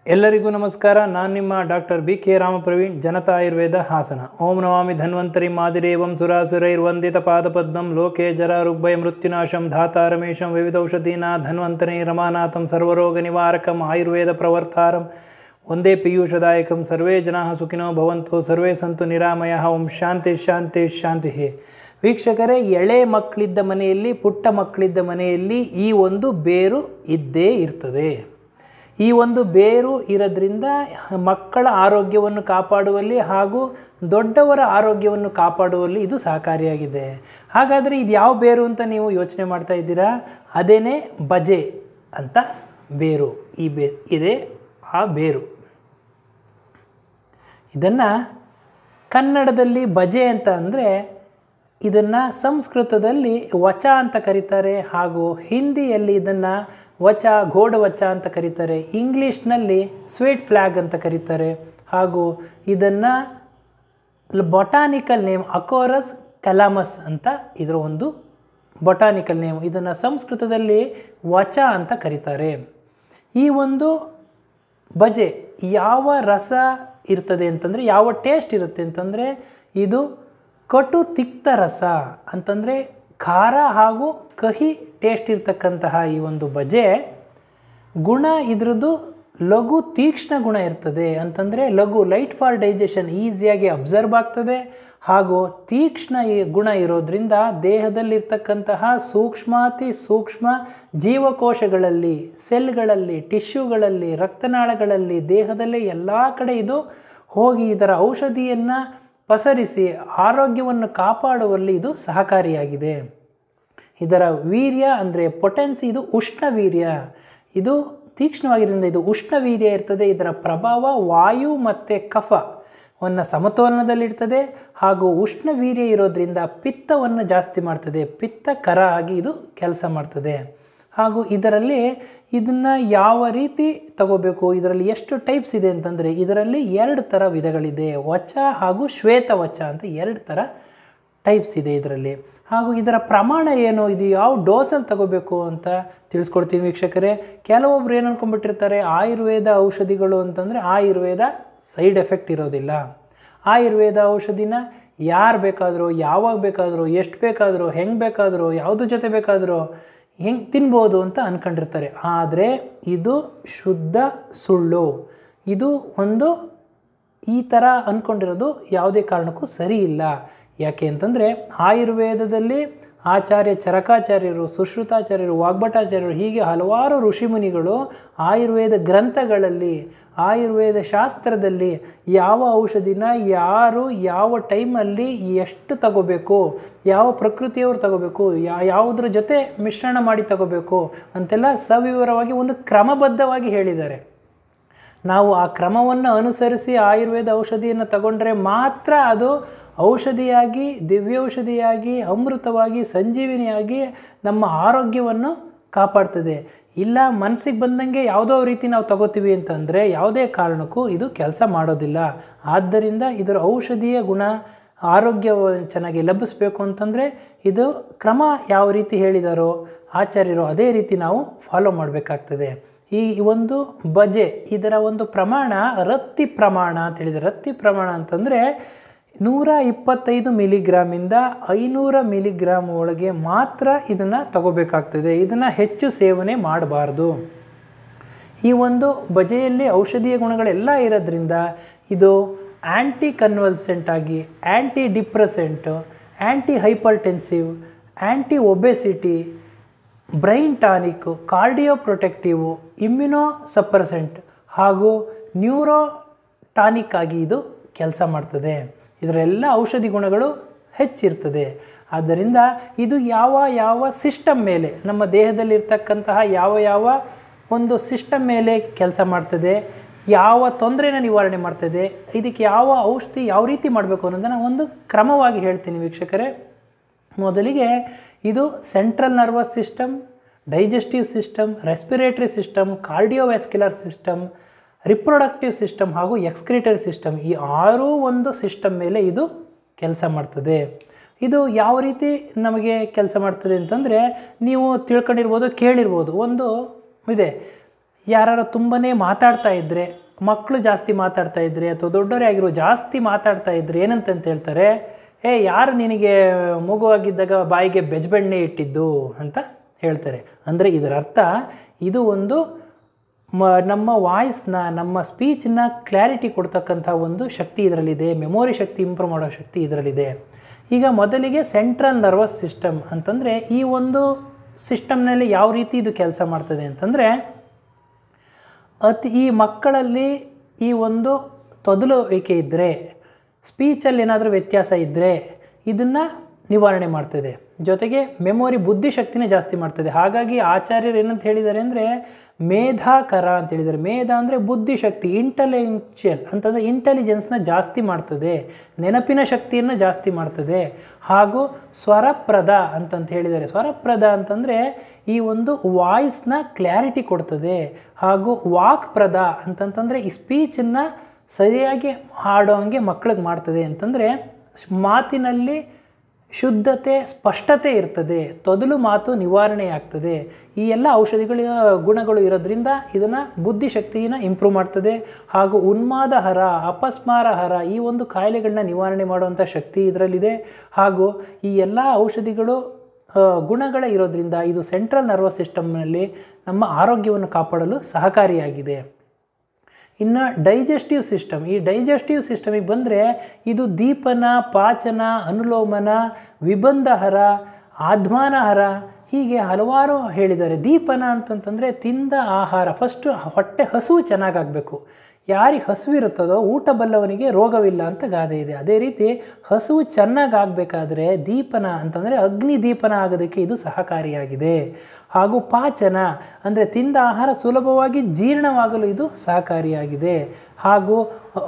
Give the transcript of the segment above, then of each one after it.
ಎಲ್ಲರಿಗೂ ನಮಸ್ಕಾರ. ನಾನು ನಿಮ್ಮ ಡಾಕ್ಟರ್ BK ರಾಮಪ್ರವೀಣ್, ಜನತಾ ಆಯುರ್ವೇದ ಹಾಸನ. ಓಂ ನಮಾಮಿ ಧನ್ವಂತರಿ ಮಾದಿರೇವಂ ಸುರಾಸುರೈರ್ವಂದಿತ ಪಾದಪದ್ಮಂ ಲೋಕೆ ಜರಾರುಗ್ಭಯ ಮೃತ್ಯುನಾಶಂ ಧಾತಾರಮೇಶಂ ವಿವಿಧೌಷಧೀನಾ ಧನ್ವಂತರಿ ರಮಾನಾಥಂ ಸರ್ವರೋಗ ನಿವಾರಕಂ ಆಯುರ್ವೇದ ಪ್ರವರ್ತಾರಂ ಒಂದೇ ಪೀಯೂಷದಾಯಕಂ. ಸರ್ವೇ ಜನಾಃ ಸುಖಿನೋ ಭವಂತು, ಸರ್ವೇ ಸಂತು ನಿರಾಮಯಃ. ಓಂ ಶಾಂತಿ ಶಾಂತಿ ಶಾಂತಿ. ವೀಕ್ಷಕರೇ, ಎಳೆ ಮಕ್ಕಳಿದ್ದ ಮನೆಯಲ್ಲಿ, ಪುಟ್ಟ ಮಕ್ಕಳಿದ್ದ ಮನೆಯಲ್ಲಿ ಈ ಒಂದು ಬೇರು ಇದ್ದೇ ಇರ್ತದೆ. ಈ ಒಂದು ಬೇರು ಇರೋದ್ರಿಂದ ಮಕ್ಕಳ ಆರೋಗ್ಯವನ್ನು ಕಾಪಾಡುವಲ್ಲಿ ಹಾಗೂ ದೊಡ್ಡವರ ಆರೋಗ್ಯವನ್ನು ಕಾಪಾಡುವಲ್ಲಿ ಇದು ಸಹಕಾರಿಯಾಗಿದೆ. ಹಾಗಾದರೆ ಇದು ಯಾವ ಬೇರು ಅಂತ ನೀವು ಯೋಚನೆ ಮಾಡ್ತಾ ಇದ್ದೀರಾ? ಅದೇನೇ ಬಜೆ ಅಂತ ಬೇರು. ಇದೇ ಆ ಬೇರು. ಇದನ್ನು ಕನ್ನಡದಲ್ಲಿ ಬಜೆ ಅಂತ ಅಂದರೆ, ಇದನ್ನು ಸಂಸ್ಕೃತದಲ್ಲಿ ವಚ ಅಂತ ಕರೀತಾರೆ, ಹಾಗೂ ಹಿಂದಿಯಲ್ಲಿ ಇದನ್ನು ವಚ, ಘೋಡವಚ ಅಂತ ಕರೀತಾರೆ. ಇಂಗ್ಲೀಷ್ನಲ್ಲಿ ಸ್ವೀಟ್ ಫ್ಲ್ಯಾಗ್ ಅಂತ ಕರೀತಾರೆ. ಹಾಗೂ ಇದನ್ನು ಬೊಟಾನಿಕಲ್ ನೇಮ್ ಅಕೋರಸ್ ಕಲಾಮಸ್ ಅಂತ ಇದರ ಒಂದು ಬೊಟಾನಿಕಲ್ ನೇಮ್. ಇದನ್ನು ಸಂಸ್ಕೃತದಲ್ಲಿ ವಚ ಅಂತ ಕರೀತಾರೆ. ಈ ಒಂದು ಬಜೆ ಯಾವ ರಸ ಇರ್ತದೆ ಅಂತಂದರೆ, ಯಾವ ಟೇಸ್ಟ್ ಇರುತ್ತೆ ಅಂತಂದರೆ, ಇದು ಕಟು ತಿಕ್ತ ರಸ ಅಂತಂದರೆ ಖಾರ ಹಾಗೂ ಕಹಿ ಟೇಸ್ಟ್ ಇರ್ತಕ್ಕಂತಹ ಈ ಒಂದು ಬಜೆ ಗುಣ ಇದರದ್ದು ಲಘು ತೀಕ್ಷ್ಣ ಗುಣ ಇರ್ತದೆ. ಅಂತಂದರೆ ಲಘು, ಲೈಟ್ ಫಾರ್ ಡೈಜೆಷನ್, ಈಸಿಯಾಗಿ ಅಬ್ಸರ್ವ್ ಆಗ್ತದೆ. ಹಾಗೂ ತೀಕ್ಷ್ಣ ಗುಣ ಇರೋದ್ರಿಂದ ದೇಹದಲ್ಲಿರ್ತಕ್ಕಂತಹ ಸೂಕ್ಷ್ಮಾತಿ ಸೂಕ್ಷ್ಮ ಜೀವಕೋಶಗಳಲ್ಲಿ, ಸೆಲ್ಗಳಲ್ಲಿ, ಟಿಶ್ಯೂಗಳಲ್ಲಿ, ರಕ್ತನಾಳಗಳಲ್ಲಿ, ದೇಹದಲ್ಲಿ ಎಲ್ಲ ಕಡೆ ಇದು ಹೋಗಿ ಇದರ ಔಷಧಿಯನ್ನು ಪಸರಿಸಿ ಆರೋಗ್ಯವನ್ನು ಕಾಪಾಡುವಲ್ಲಿ ಇದು ಸಹಕಾರಿಯಾಗಿದೆ. ಇದರ ವೀರ್ಯ ಅಂದರೆ ಪೊಟೆನ್ಸಿ, ಇದು ಉಷ್ಣ ವೀರ್ಯ. ಇದು ತೀಕ್ಷ್ಣವಾಗಿರೋದ್ರಿಂದ ಇದು ಉಷ್ಣ ವೀರ್ಯ ಇರ್ತದೆ. ಇದರ ಪ್ರಭಾವ ವಾಯು ಮತ್ತು ಕಫವನ್ನು ಸಮತೋಲನದಲ್ಲಿರ್ತದೆ. ಹಾಗೂ ಉಷ್ಣ ವೀರ್ಯ ಇರೋದ್ರಿಂದ ಪಿತ್ತವನ್ನು ಜಾಸ್ತಿ ಮಾಡ್ತದೆ. ಪಿತ್ತಕರ ಆಗಿ ಇದು ಕೆಲಸ ಮಾಡ್ತದೆ. ಹಾಗೂ ಇದರಲ್ಲಿ ಇದನ್ನು ಯಾವ ರೀತಿ ತಗೋಬೇಕು, ಇದರಲ್ಲಿ ಎಷ್ಟು ಟೈಪ್ಸ್ ಇದೆ ಅಂತಂದರೆ, ಇದರಲ್ಲಿ 2 ಥರ ವಿಧಗಳಿದೆ. ವಚ ಹಾಗೂ ಶ್ವೇತವಚ ಅಂತ 2 ಥರ ಟೈಪ್ಸ್ ಇದೆ ಇದರಲ್ಲಿ. ಹಾಗೂ ಇದರ ಪ್ರಮಾಣ ಏನು, ಇದು ಯಾವ ಡೋಸಲ್ಲಿ ತಗೋಬೇಕು ಅಂತ ತಿಳಿಸ್ಕೊಡ್ತೀವಿ ವೀಕ್ಷಕರೇ. ಕೆಲವೊಬ್ರು ಏನು ಅಂದ್ಕೊಂಡ್ಬಿಟ್ಟಿರ್ತಾರೆ, ಆಯುರ್ವೇದ ಔಷಧಿಗಳು ಅಂತಂದರೆ ಆಯುರ್ವೇದ ಸೈಡ್ ಎಫೆಕ್ಟ್ ಇರೋದಿಲ್ಲ. ಆಯುರ್ವೇದ ಔಷಧಿನ ಯಾರು ಬೇಕಾದರೂ, ಯಾವಾಗ ಬೇಕಾದರೂ, ಎಷ್ಟು ಬೇಕಾದರೂ, ಹೆಂಗೆ ಬೇಕಾದರೂ, ಯಾವುದ್ರ ಜೊತೆ ಬೇಕಾದರೂ ಹೆಂಗೆ ತಿನ್ಬೋದು ಅಂತ ಅಂದ್ಕೊಂಡಿರ್ತಾರೆ. ಆದರೆ ಇದು ಶುದ್ಧ ಸುಳ್ಳು. ಇದು ಒಂದು ಈ ಥರ ಅಂದ್ಕೊಂಡಿರೋದು ಯಾವುದೇ ಕಾರಣಕ್ಕೂ ಸರಿ ಇಲ್ಲ. ಯಾಕೆ ಅಂತಂದರೆ, ಆಯುರ್ವೇದದಲ್ಲಿ ಆಚಾರ್ಯ ಚರಕಾಚಾರ್ಯರು, ಸುಶ್ರುತಾಚಾರ್ಯರು, ವಾಗ್ಭಟಾಚಾರ್ಯರು, ಹೀಗೆ ಹಲವಾರು ಋಷಿಮುನಿಗಳು ಆಯುರ್ವೇದ ಗ್ರಂಥಗಳಲ್ಲಿ, ಆಯುರ್ವೇದ ಶಾಸ್ತ್ರದಲ್ಲಿ ಯಾವ ಔಷಧಿನ ಯಾರು ಯಾವ ಟೈಮಲ್ಲಿ ಎಷ್ಟು ತಗೋಬೇಕು, ಯಾವ ಪ್ರಕೃತಿಯವರು ತಗೋಬೇಕು, ಯಾವುದ್ರ ಜೊತೆ ಮಿಶ್ರಣ ಮಾಡಿ ತಗೋಬೇಕು ಅಂತೆಲ್ಲ ಸವಿವರವಾಗಿ ಒಂದು ಕ್ರಮಬದ್ಧವಾಗಿ ಹೇಳಿದ್ದಾರೆ. ನಾವು ಆ ಕ್ರಮವನ್ನು ಅನುಸರಿಸಿ ಆಯುರ್ವೇದ ಔಷಧಿಯನ್ನು ತಗೊಂಡ್ರೆ ಮಾತ್ರ ಅದು ಔಷಧಿಯಾಗಿ, ದಿವ್ಯೌಷಧಿಯಾಗಿ, ಅಮೃತವಾಗಿ, ಸಂಜೀವಿನಿಯಾಗಿ ನಮ್ಮ ಆರೋಗ್ಯವನ್ನು ಕಾಪಾಡ್ತದೆ. ಇಲ್ಲ ಮನಸ್ಸಿಗೆ ಬಂದಂಗೆ ಯಾವುದೋ ರೀತಿ ನಾವು ತಗೋತೀವಿ ಅಂತಂದರೆ ಯಾವುದೇ ಕಾರಣಕ್ಕೂ ಇದು ಕೆಲಸ ಮಾಡೋದಿಲ್ಲ. ಆದ್ದರಿಂದ ಇದರ ಔಷಧಿಯ ಗುಣ, ಆರೋಗ್ಯ ಚೆನ್ನಾಗಿ ಲಭಿಸಬೇಕು ಅಂತಂದರೆ ಇದು ಕ್ರಮ ಯಾವ ರೀತಿ ಹೇಳಿದಾರೋ ಆಚಾರ್ಯರು ಅದೇ ರೀತಿ ನಾವು ಫಾಲೋ ಮಾಡಬೇಕಾಗ್ತದೆ. ಈ ಒಂದು ಬಜೆ ಇದರ ಒಂದು ಪ್ರಮಾಣ ರತ್ತಿ ಪ್ರಮಾಣ ಅಂತ ಹೇಳಿದರೆ, ರತ್ತಿ ಪ್ರಮಾಣ ಅಂತಂದರೆ 125 ಮಿಲಿಗ್ರಾಮಿಂದ 500 ಮಿಲಿಗ್ರಾಮ್ ಒಳಗೆ ಮಾತ್ರ ಇದನ್ನು ತಗೋಬೇಕಾಗ್ತದೆ. ಇದನ್ನು ಹೆಚ್ಚು ಸೇವನೆ ಮಾಡಬಾರ್ದು. ಈ ಒಂದು ಬಜೆಯಲ್ಲಿ ಔಷಧೀಯ ಗುಣಗಳೆಲ್ಲ ಇರೋದ್ರಿಂದ ಇದು ಆ್ಯಂಟಿ ಕನ್ವಲ್ಸೆಂಟ್ ಆಗಿ, antidepressant, antihypertensive, anti obesity, brain tonic, cardioprotective, immunosuppressant ಹಾಗೂ ನ್ಯೂರೋ ಟಾನಿಕ್ ಆಗಿ ಇದು ಕೆಲಸ ಮಾಡ್ತದೆ. ಇದರೆಲ್ಲ ಔಷಧಿ ಗುಣಗಳು ಹೆಚ್ಚಿರ್ತದೆ. ಆದ್ದರಿಂದ ಇದು ಯಾವ ಸಿಸ್ಟಮ್ ಮೇಲೆ, ನಮ್ಮ ದೇಹದಲ್ಲಿರ್ತಕ್ಕಂತಹ ಯಾವ ಒಂದು ಸಿಸ್ಟಮ್ ಮೇಲೆ ಕೆಲಸ ಮಾಡ್ತದೆ, ಯಾವ ತೊಂದರೆನ ನಿವಾರಣೆ ಮಾಡ್ತದೆ, ಇದಕ್ಕೆ ಯಾವ ಔಷಧಿ ಯಾವ ರೀತಿ ಮಾಡಬೇಕು ಅನ್ನೋದನ್ನು ಒಂದು ಕ್ರಮವಾಗಿ ಹೇಳ್ತೀನಿ ವೀಕ್ಷಕರೇ. ಮೊದಲಿಗೆ ಇದು central nervous system, digestive system, respiratory system, cardiovascular system, reproductive system ಹಾಗೂ ಎಕ್ಸ್ಕ್ರಿಟರಿ ಸಿಸ್ಟಮ್, ಈ 6 ಒಂದು ಸಿಸ್ಟಮ್ ಮೇಲೆ ಇದು ಕೆಲಸ ಮಾಡ್ತದೆ. ಇದು ಯಾವ ರೀತಿ ನಮಗೆ ಕೆಲಸ ಮಾಡ್ತದೆ ಅಂತಂದರೆ, ನೀವು ತಿಳ್ಕೊಂಡಿರ್ಬೋದು, ಕೇಳಿರ್ಬೋದು. ಒಂದು ಇದೆ, ಯಾರು ತುಂಬಾ ಮಾತಾಡ್ತಾ ಇದ್ದರೆ, ಮಕ್ಕಳು ಜಾಸ್ತಿ ಮಾತಾಡ್ತಾ ಇದ್ದರೆ ಅಥವಾ ದೊಡ್ಡವರೇ ಆಗಿರೋ ಜಾಸ್ತಿ ಮಾತಾಡ್ತಾ ಇದ್ದರೆ ಏನಂತ ಹೇಳ್ತಾರೆ, ಯಾರು ನಿನಗೆ ಮಗುವಾಗಿದ್ದಾಗ ಬಾಯಿಗೆ ಬೆಜ್ಬೆಣ್ಣೆ ಇಟ್ಟಿದ್ದು ಅಂತ ಹೇಳ್ತಾರೆ. ಅಂದರೆ ಇದರ ಅರ್ಥ ಇದು ಒಂದು ನಮ್ಮ ವಾಯ್ಸ್ನ, ನಮ್ಮ ಸ್ಪೀಚನ್ನ ಕ್ಲಾರಿಟಿ ಕೊಡ್ತಕ್ಕಂಥ ಒಂದು ಶಕ್ತಿ ಇದರಲ್ಲಿದೆ, ಮೆಮೊರಿ ಶಕ್ತಿ ಇಂಪ್ರೂವ್ ಮಾಡೋ ಶಕ್ತಿ ಇದರಲ್ಲಿದೆ. ಈಗ ಮೊದಲಿಗೆ ಸೆಂಟ್ರಲ್ ನರ್ವಸ್ ಸಿಸ್ಟಮ್ ಅಂತಂದರೆ ಈ ಒಂದು ಸಿಸ್ಟಮ್ನಲ್ಲಿ ಯಾವ ರೀತಿ ಇದು ಕೆಲಸ ಮಾಡ್ತದೆ ಅಂತಂದರೆ, ಈ ಮಕ್ಕಳಲ್ಲಿ ಈ ಒಂದು ತೊದಲುವಿಕೆ ಇದ್ದರೆ, ಸ್ಪೀಚಲ್ಲಿ ಏನಾದರೂ ವ್ಯತ್ಯಾಸ ಇದ್ದರೆ ಇದನ್ನು ನಿವಾರಣೆ ಮಾಡ್ತದೆ. ಜೊತೆಗೆ ಮೆಮೊರಿ ಬುದ್ಧಿಶಕ್ತಿನೇ ಜಾಸ್ತಿ ಮಾಡ್ತದೆ. ಹಾಗಾಗಿ ಆಚಾರ್ಯರು ಏನಂತ ಹೇಳಿದ್ದಾರೆ ಅಂದರೆ ಮೇಧಾಕರ ಅಂತ ಹೇಳಿದ್ದಾರೆ. ಮೇಧ ಅಂದರೆ ಬುದ್ಧಿಶಕ್ತಿ, ಇಂಟೆಲೆಕ್ಚುಯಲ್ ಅಂತಂದರೆ ಇಂಟೆಲಿಜೆನ್ಸ್ನ ಜಾಸ್ತಿ ಮಾಡ್ತದೆ, ನೆನಪಿನ ಶಕ್ತಿಯನ್ನು ಜಾಸ್ತಿ ಮಾಡ್ತದೆ. ಹಾಗೂ ಸ್ವರಪ್ರದ ಅಂತಂತ ಹೇಳಿದ್ದಾರೆ. ಸ್ವರಪ್ರದ ಅಂತಂದರೆ ಈ ಒಂದು ವಾಯ್ಸ್ನ ಕ್ಲಾರಿಟಿ ಕೊಡ್ತದೆ. ಹಾಗೂ ವಾಕ್ಪ್ರದ ಅಂತಂತಂದರೆ ಈ ಸ್ಪೀಚನ್ನು ಸರಿಯಾಗಿ ಹಾಡೋಂಗೆ ಮಕ್ಕಳಿಗೆ ಮಾಡ್ತದೆ. ಅಂತಂದರೆ ಮಾತಿನಲ್ಲಿ ಶುದ್ಧತೆ, ಸ್ಪಷ್ಟತೆ ಇರ್ತದೆ, ತೊದಲು ಮಾತು ನಿವಾರಣೆ ಆಗ್ತದೆ. ಈ ಎಲ್ಲ ಔಷಧಿಗಳ ಗುಣಗಳು ಇರೋದ್ರಿಂದ ಇದನ್ನು ಬುದ್ಧಿಶಕ್ತಿಯನ್ನು ಇಂಪ್ರೂವ್ ಮಾಡ್ತದೆ. ಹಾಗೂ ಉನ್ಮಾದಹರ, ಅಪಸ್ಮಾರಹರ ಈ ಒಂದು ಕಾಯಿಲೆಗಳನ್ನ ನಿವಾರಣೆ ಮಾಡುವಂಥ ಶಕ್ತಿ ಇದರಲ್ಲಿದೆ. ಹಾಗೂ ಈ ಎಲ್ಲ ಔಷಧಿಗಳು ಗುಣಗಳ ಇರೋದ್ರಿಂದ ಇದು ಸೆಂಟ್ರಲ್ ನರ್ವಸ್ ಸಿಸ್ಟಮ್ನಲ್ಲಿ ನಮ್ಮ ಆರೋಗ್ಯವನ್ನು ಕಾಪಾಡಲು ಸಹಕಾರಿಯಾಗಿದೆ. ಇನ್ನು ಡೈಜೆಸ್ಟಿವ್ ಸಿಸ್ಟಮ್, ಈ ಡೈಜೆಸ್ಟಿವ್ ಸಿಸ್ಟಮಿಗೆ ಬಂದರೆ ಇದು ದೀಪನ, ಪಾಚನ, ಅನುಲೋಮನ, ವಿಬಂಧಹರ, ಆಧ್ಮಾನಹರ ಹೀಗೆ ಹಲವಾರು ಹೇಳಿದ್ದಾರೆ. ದೀಪನ ಅಂತಂತಂದರೆ ತಿಂದ ಆಹಾರ, ಫಸ್ಟು ಹೊಟ್ಟೆ ಹಸುವು ಚೆನ್ನಾಗಾಗಬೇಕು. ಯಾರಿಗೆ ಹಸುವಿರುತ್ತದೋ ಊಟ ಬಲ್ಲವನಿಗೆ ರೋಗವಿಲ್ಲ ಅಂತ ಗಾದೆ ಇದೆ. ಅದೇ ರೀತಿ ಹಸುವು ಚೆನ್ನಾಗಾಗಬೇಕಾದ್ರೆ ದೀಪನ ಅಂತಂದರೆ ಅಗ್ನಿ ದೀಪನ ಆಗೋದಕ್ಕೆ ಇದು ಸಹಕಾರಿಯಾಗಿದೆ. ಹಾಗೂ ಪಾಚನ ಅಂದರೆ ತಿಂದ ಆಹಾರ ಸುಲಭವಾಗಿ ಜೀರ್ಣವಾಗಲು ಇದು ಸಹಕಾರಿಯಾಗಿದೆ. ಹಾಗೂ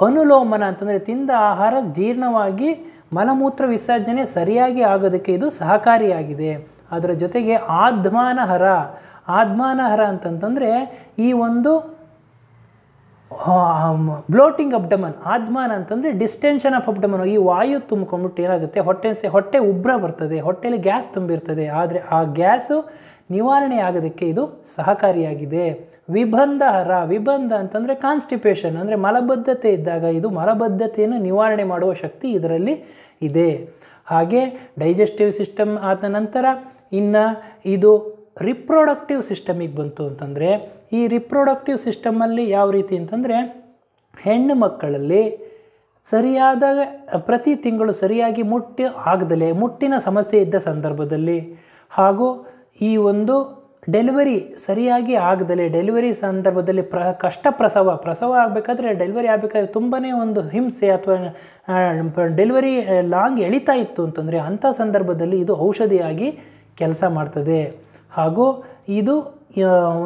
ಅನುಲೋಮನ ಅಂತಂದರೆ ತಿಂದ ಆಹಾರ ಜೀರ್ಣವಾಗಿ ಮಲಮೂತ್ರ ವಿಸರ್ಜನೆ ಸರಿಯಾಗಿ ಆಗೋದಕ್ಕೆ ಇದು ಸಹಕಾರಿಯಾಗಿದೆ. ಅದರ ಜೊತೆಗೆ ಆಧ್ಮಾನಹರ, ಆಧ್ಮಾನಹರ ಅಂತಂತಂದರೆ ಈ ಒಂದು ಬ್ಲೋಟಿಂಗ್ ಅಬ್ಡಮನ್, ಆಧ್ಮಾನ ಅಂತಂದರೆ ಡಿಸ್ಟೆನ್ಷನ್ ಆಫ್ ಅಬ್ಡಮನ್, ಈ ವಾಯು ತುಂಬ್ಕೊಂಡ್ಬಿಟ್ಟು ಏನಾಗುತ್ತೆ ಹೊಟ್ಟೆ ಉಬ್ರ ಬರ್ತದೆ, ಹೊಟ್ಟೆಯಲ್ಲಿ ಗ್ಯಾಸ್ ತುಂಬಿರ್ತದೆ. ಆದರೆ ಆ ಗ್ಯಾಸು ನಿವಾರಣೆ ಆಗೋದಕ್ಕೆ ಇದು ಸಹಕಾರಿಯಾಗಿದೆ. ವಿಬಂಧಹರ, ವಿಬಂಧ ಅಂತಂದರೆ ಕಾನ್ಸ್ಟಿಪೇಷನ್ ಅಂದರೆ ಮಲಬದ್ಧತೆ ಇದ್ದಾಗ ಇದು ಮಲಬದ್ಧತೆಯನ್ನು ನಿವಾರಣೆ ಮಾಡುವ ಶಕ್ತಿ ಇದರಲ್ಲಿ ಇದೆ. ಹಾಗೆ ಡೈಜೆಸ್ಟಿವ್ ಸಿಸ್ಟಮ್ ಆದ ನಂತರ ಇನ್ನು ಇದು ರಿಪ್ರೊಡಕ್ಟಿವ್ ಸಿಸ್ಟಮಿಗೆ ಬಂತು ಅಂತಂದರೆ, ಈ ರಿಪ್ರೊಡಕ್ಟಿವ್ ಸಿಸ್ಟಮಲ್ಲಿ ಯಾವ ರೀತಿ ಅಂತಂದರೆ ಹೆಣ್ಣು ಮಕ್ಕಳಲ್ಲಿ ಸರಿಯಾದ ಪ್ರತಿ ತಿಂಗಳು ಸರಿಯಾಗಿ ಮುಟ್ಟಿನ ಸಮಸ್ಯೆ ಇದ್ದ ಸಂದರ್ಭದಲ್ಲಿ, ಹಾಗೂ ಈ ಒಂದು ಡೆಲಿವರಿ ಸರಿಯಾಗಿ ಆಗದಲೆ, ಡೆಲಿವರಿ ಸಂದರ್ಭದಲ್ಲಿ ಪ್ರಸವ ಆಗಬೇಕಾದ್ರೆ, ಡೆಲಿವರಿ ಆಗಬೇಕಾದ್ರೆ ತುಂಬಾ ಒಂದು ಹಿಂಸೆ ಅಥವಾ ಡೆಲಿವರಿ ಲಾಂಗ್ ಎಳಿತಾ ಇತ್ತು ಅಂತಂದರೆ ಅಂಥ ಸಂದರ್ಭದಲ್ಲಿ ಇದು ಔಷಧಿಯಾಗಿ ಕೆಲಸ ಮಾಡ್ತದೆ. ಹಾಗೂ ಇದು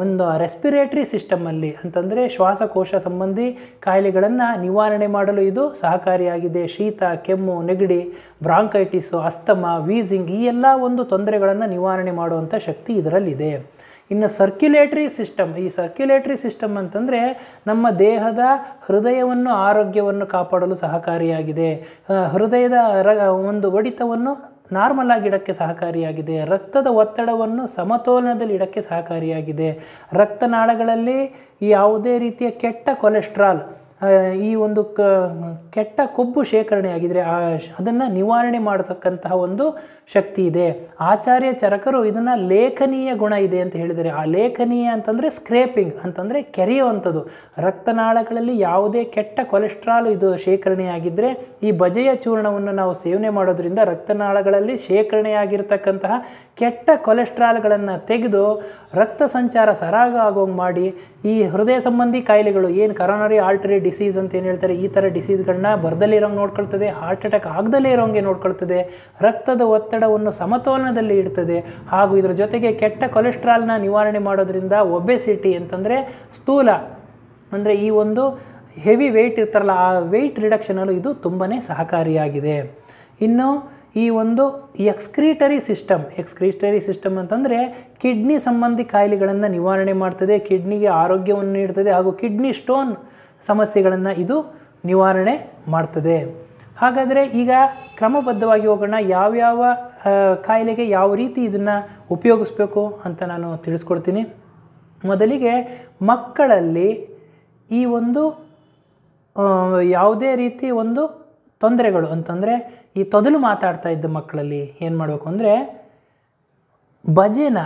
ಒಂದು ರೆಸ್ಪಿರೇಟ್ರಿ ಸಿಸ್ಟಮಲ್ಲಿ ಅಂತಂದರೆ ಶ್ವಾಸಕೋಶ ಸಂಬಂಧಿ ಕಾಯಿಲೆಗಳನ್ನು ನಿವಾರಣೆ ಮಾಡಲು ಇದು ಸಹಕಾರಿಯಾಗಿದೆ. ಶೀತ, ಕೆಮ್ಮು, ನೆಗಡಿ, ಬ್ರಾಂಕೈಟಿಸು, ಅಸ್ತಮಾ, ವೀಸಿಂಗ್ ಈ ಎಲ್ಲ ಒಂದು ತೊಂದರೆಗಳನ್ನು ನಿವಾರಣೆ ಮಾಡುವಂಥ ಶಕ್ತಿ ಇದರಲ್ಲಿದೆ. ಇನ್ನು ಸರ್ಕ್ಯುಲೇಟ್ರಿ ಸಿಸ್ಟಮ್, ಈ ಸರ್ಕ್ಯುಲೇಟ್ರಿ ಸಿಸ್ಟಮ್ ಅಂತಂದರೆ ನಮ್ಮ ದೇಹದ ಹೃದಯವನ್ನು, ಆರೋಗ್ಯವನ್ನು ಕಾಪಾಡಲು ಸಹಕಾರಿಯಾಗಿದೆ. ಹೃದಯದ ಒಂದು ಹೊಡಿತವನ್ನು ನಾರ್ಮಲ್ ಆಗಿ ಇಡೋಕ್ಕೆ ಸಹಕಾರಿಯಾಗಿದೆ. ರಕ್ತದ ಒತ್ತಡವನ್ನು ಸಮತೋಲನದಲ್ಲಿ ಇಡೋಕ್ಕೆ ಸಹಕಾರಿಯಾಗಿದೆ. ರಕ್ತನಾಳಗಳಲ್ಲಿ ಯಾವುದೇ ರೀತಿಯ ಕೆಟ್ಟ ಕೊಲೆಸ್ಟ್ರಾಲ್, ಈ ಒಂದು ಕೆಟ್ಟ ಕೊಬ್ಬು ಶೇಖರಣೆ ಆಗಿದ್ರೆ ಅದನ್ನು ನಿವಾರಣೆ ಮಾಡತಕ್ಕಂತಹ ಒಂದು ಶಕ್ತಿ ಇದೆ. ಆಚಾರ್ಯ ಚರಕರು ಇದನ್ನು ಲೇಖನೀಯ ಗುಣ ಇದೆ ಅಂತ ಹೇಳಿದ್ದಾರೆ. ಆ ಲೇಖನೀಯ ಅಂತಂದರೆ ಸ್ಕ್ರೇಪಿಂಗ್ ಅಂತಂದರೆ ಕೆರೆಯುವಂಥದ್ದು. ರಕ್ತನಾಳಗಳಲ್ಲಿ ಯಾವುದೇ ಕೆಟ್ಟ ಕೊಲೆಸ್ಟ್ರಾಲ್ ಇದು ಶೇಖರಣೆಯಾಗಿದ್ದರೆ ಈ ಬಜೆಯ ಚೂರ್ಣವನ್ನು ನಾವು ಸೇವನೆ ಮಾಡೋದ್ರಿಂದ ರಕ್ತನಾಳಗಳಲ್ಲಿ ಶೇಖರಣೆಯಾಗಿರ್ತಕ್ಕಂತಹ ಕೆಟ್ಟ ಕೊಲೆಸ್ಟ್ರಾಲ್ಗಳನ್ನು ತೆಗೆದು ರಕ್ತ ಸಂಚಾರ ಸರಾಗ ಆಗೋಂಗೆ ಮಾಡಿ ಈ ಹೃದಯ ಸಂಬಂಧಿ ಕಾಯಿಲೆಗಳು ಏನು ಕರೋನರಿ ಆರ್ಟರಿ ಡಿಸೀಸ್ ಅಂತ ಏನು ಹೇಳ್ತಾರೆ, ಈ ಥರ ಡಿಸೀಸ್ಗಳನ್ನ ಬರ್ದಲ್ಲೇ ಇರೋಂಗೆ ನೋಡ್ಕೊಳ್ತದೆ, ಹಾರ್ಟ್ ಅಟ್ಯಾಕ್ ಆಗದಲ್ಲೇ ಇರೋಂಗೆ ನೋಡ್ಕೊಳ್ತದೆ, ರಕ್ತದ ಒತ್ತಡವನ್ನು ಸಮತೋಲನದಲ್ಲಿ ಇಡ್ತದೆ. ಹಾಗೂ ಇದರ ಜೊತೆಗೆ ಕೆಟ್ಟ ಕೊಲೆಸ್ಟ್ರಾಲ್ನ ನಿವಾರಣೆ ಮಾಡೋದ್ರಿಂದ ಒಬೆಸಿಟಿ ಅಂತಂದರೆ ಸ್ಥೂಲ ಅಂದರೆ ಈ ಒಂದು ಹೆವಿ ವೆಯ್ಟ್ ಇರ್ತಾರಲ್ಲ ಆ ವೆಯ್ಟ್ ರಿಡಕ್ಷನಲ್ಲೂ ಇದು ತುಂಬಾ ಸಹಕಾರಿಯಾಗಿದೆ. ಇನ್ನು ಈ ಒಂದು ಎಕ್ಸ್ಕ್ರೀಟರಿ ಸಿಸ್ಟಮ್ ಅಂತಂದರೆ ಕಿಡ್ನಿ ಸಂಬಂಧಿ ಕಾಯಿಲೆಗಳನ್ನು ನಿವಾರಣೆ ಮಾಡ್ತದೆ, ಕಿಡ್ನಿಗೆ ಆರೋಗ್ಯವನ್ನು ನೀಡ್ತದೆ, ಹಾಗೂ ಕಿಡ್ನಿ ಸ್ಟೋನ್ ಸಮಸ್ಯೆಗಳನ್ನು ಇದು ನಿವಾರಣೆ ಮಾಡ್ತದೆ. ಹಾಗಾದರೆ ಈಗ ಕ್ರಮಬದ್ಧವಾಗಿ ಹೋಗೋಣ, ಯಾವ್ಯಾವ ಕಾಯಿಲೆಗೆ ಯಾವ ರೀತಿ ಇದನ್ನು ಉಪಯೋಗಿಸ್ಬೇಕು ಅಂತ ನಾನು ತಿಳಿಸ್ಕೊಡ್ತೀನಿ. ಮೊದಲಿಗೆ ಮಕ್ಕಳಲ್ಲಿ ಈ ಒಂದು ಯಾವುದೇ ರೀತಿ ಒಂದು ತೊಂದರೆಗಳು ಅಂತಂದರೆ ಈ ತೊದಲು ಮಾತಾಡ್ತಾ ಇದ್ದ ಮಕ್ಕಳಲ್ಲಿ ಏನು ಮಾಡಬೇಕು ಅಂದರೆ ಬಜೆನ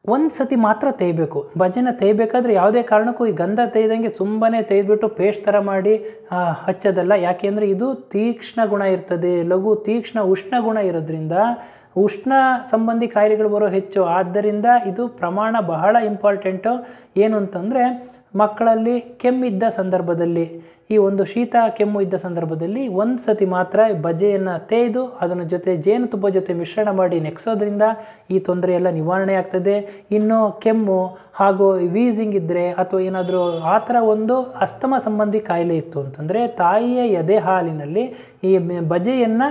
ಒಂದು ಸತಿ ಮಾತ್ರ ತೇಯಬೇಕು. ಬಜೆನ ತೇಯಬೇಕಾದ್ರೆ ಯಾವುದೇ ಕಾರಣಕ್ಕೂ ಈ ಗಂಧ ತೇಯ್ದಂಗೆ ತುಂಬನೇ ತೇಯ್ಬಿಟ್ಟು ಪೇಸ್ಟ್ ಥರ ಮಾಡಿ ಹಚ್ಚೋದಲ್ಲ. ಯಾಕೆಂದರೆ ಇದು ತೀಕ್ಷ್ಣ ಗುಣ ಇರ್ತದೆ, ಲಘು ತೀಕ್ಷ್ಣ ಉಷ್ಣ ಗುಣ ಇರೋದ್ರಿಂದ ಉಷ್ಣ ಸಂಬಂಧಿ ಕಾಯಿಲೆಗಳು ಬರೋ ಹೆಚ್ಚು. ಆದ್ದರಿಂದ ಇದು ಪ್ರಮಾಣ ಬಹಳ ಇಂಪಾರ್ಟೆಂಟು. ಏನು ಅಂತಂದರೆ ಮಕ್ಕಳಲ್ಲಿ ಕೆಮ್ಮಿದ್ದ ಸಂದರ್ಭದಲ್ಲಿ, ಈ ಒಂದು ಶೀತ ಕೆಮ್ಮು ಇದ್ದ ಸಂದರ್ಭದಲ್ಲಿ ಒಂದು ಸತಿ ಮಾತ್ರ ಬಜೆಯನ್ನು ತೇಯ್ದು ಅದನ್ನು ಜೊತೆ ಜೇನುತುಪ್ಪ ಜೊತೆ ಮಿಶ್ರಣ ಮಾಡಿ ನೆಕ್ಸೋದ್ರಿಂದ ಈ ತೊಂದರೆ ಎಲ್ಲ ನಿವಾರಣೆ ಆಗ್ತದೆ. ಇನ್ನು ಕೆಮ್ಮು ಹಾಗೂ ವೀಸಿಂಗ್ ಇದ್ದರೆ ಅಥವಾ ಏನಾದರೂ ಆ ಥರ ಒಂದು ಅಸ್ತಮ ಸಂಬಂಧಿ ಕಾಯಿಲೆ ಇತ್ತು ಅಂತಂದರೆ ತಾಯಿಯ ಎದೆ ಹಾಲಿನಲ್ಲಿ ಈ ಬಜೆಯನ್ನು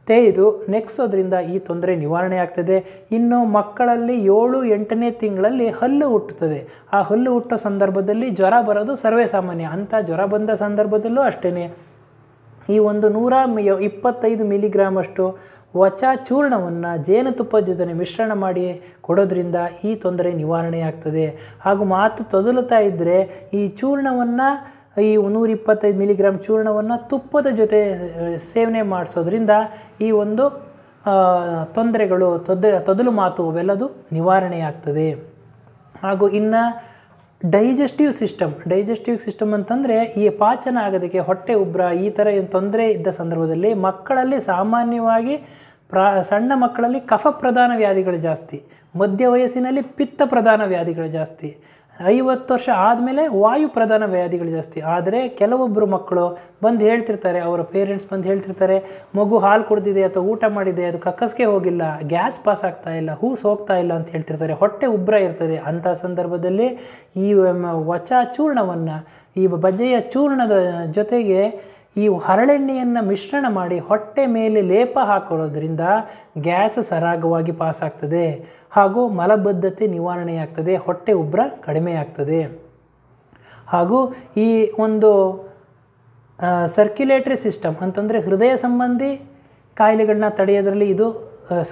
ತೇಯ್ದು ನೆಕ್ಸೋದ್ರಿಂದ ಈ ತೊಂದರೆ ನಿವಾರಣೆ ಆಗ್ತದೆ. ಇನ್ನು ಮಕ್ಕಳಲ್ಲಿ 7-8ನೇ ತಿಂಗಳಲ್ಲಿ ಹಲ್ಲು ಹುಟ್ಟುತ್ತದೆ. ಆ ಹಲ್ಲು ಹುಟ್ಟೋ ಸಂದರ್ಭದಲ್ಲಿ ಜ್ವರ ಬರೋದು ಸರ್ವೇ ಸಾಮಾನ್ಯ. ಅಂಥ ಜ್ವರ ಬಂದ ಸಂದರ್ಭದಲ್ಲೂ ಅಷ್ಟೇ ಈ ಒಂದು 125 ಮಿಲಿಗ್ರಾಮ್ ಅಷ್ಟು ವಚ ಚೂರ್ಣವನ್ನು ಜೇನುತುಪ್ಪ ಜೊತೆ ಮಿಶ್ರಣ ಮಾಡಿ ಕೊಡೋದ್ರಿಂದ ಈ ತೊಂದರೆ ನಿವಾರಣೆ ಆಗ್ತದೆ. ಹಾಗೂ ಮಾತು ತೊದಲುತ್ತಾ ಇದ್ದರೆ ಈ ಚೂರ್ಣವನ್ನು ಈ 125 ಮಿಲಿಗ್ರಾಮ್ ಚೂರ್ಣವನ್ನು ತುಪ್ಪದ ಜೊತೆ ಸೇವನೆ ಮಾಡಿಸೋದ್ರಿಂದ ಈ ಒಂದು ತೊಂದರೆಗಳು ತೊದಲು ಮಾತು ಅವೆಲ್ಲದು ನಿವಾರಣೆ ಆಗ್ತದೆ. ಹಾಗೂ ಇನ್ನು ಡೈಜೆಸ್ಟಿವ್ ಸಿಸ್ಟಮ್ ಅಂತಂದರೆ ಈ ಪಾಚನ ಆಗೋದಕ್ಕೆ ಹೊಟ್ಟೆ ಉಬ್ರ ಈ ಥರ ಏನು ತೊಂದರೆ ಇದ್ದ ಸಂದರ್ಭದಲ್ಲಿ ಮಕ್ಕಳಲ್ಲಿ ಸಾಮಾನ್ಯವಾಗಿ ಸಣ್ಣ ಮಕ್ಕಳಲ್ಲಿ ಕಫ ಪ್ರಧಾನ ವ್ಯಾಧಿಗಳು ಜಾಸ್ತಿ, ಮಧ್ಯ ವಯಸ್ಸಿನಲ್ಲಿ ಪಿತ್ತ ಪ್ರಧಾನ ವ್ಯಾಧಿಗಳು ಜಾಸ್ತಿ, 50 ವರ್ಷ ಆದಮೇಲೆ ವಾಯು ಪ್ರಧಾನ ವ್ಯಾಧಿಗಳು ಜಾಸ್ತಿ. ಆದರೆ ಕೆಲವೊಬ್ಬರು ಮಕ್ಕಳು ಬಂದು ಹೇಳ್ತಿರ್ತಾರೆ, ಅವರ ಪೇರೆಂಟ್ಸ್ ಬಂದು ಹೇಳ್ತಿರ್ತಾರೆ, ಮಗು ಹಾಲು ಕುಡಿದಿದೆ ಅಥವಾ ಊಟ ಮಾಡಿದೆ, ಅದು ಕಕ್ಕಸ್ಗೆ ಹೋಗಿಲ್ಲ, ಗ್ಯಾಸ್ ಪಾಸ್ ಆಗ್ತಾ ಇಲ್ಲ, ಹೂಸ್ ಹೋಗ್ತಾ ಇಲ್ಲ ಅಂತ ಹೇಳ್ತಿರ್ತಾರೆ, ಹೊಟ್ಟೆ ಉಬ್ರ ಇರ್ತದೆ. ಅಂಥ ಸಂದರ್ಭದಲ್ಲಿ ಈ ವಚ ಚೂರ್ಣವನ್ನು ಈ ಬಜೆಯ ಚೂರ್ಣದ ಜೊತೆಗೆ ಈ ಹರಳೆಣ್ಣೆಯನ್ನು ಮಿಶ್ರಣ ಮಾಡಿ ಹೊಟ್ಟೆ ಮೇಲೆ ಲೇಪ ಹಾಕೊಳ್ಳೋದ್ರಿಂದ ಗ್ಯಾಸ್ ಸರಾಗವಾಗಿ ಪಾಸ್ ಆಗ್ತದೆ ಹಾಗೂ ಮಲಬದ್ಧತೆ ನಿವಾರಣೆಯಾಗ್ತದೆ, ಹೊಟ್ಟೆ ಉಬ್ರ ಕಡಿಮೆ ಆಗ್ತದೆ. ಹಾಗೂ ಈ ಒಂದು ಸರ್ಕ್ಯುಲೇಟರಿ ಸಿಸ್ಟಮ್ ಅಂತಂದರೆ ಹೃದಯ ಸಂಬಂಧಿ ಕಾಯಿಲೆಗಳನ್ನ ತಡೆಯೋದ್ರಲ್ಲಿ ಇದು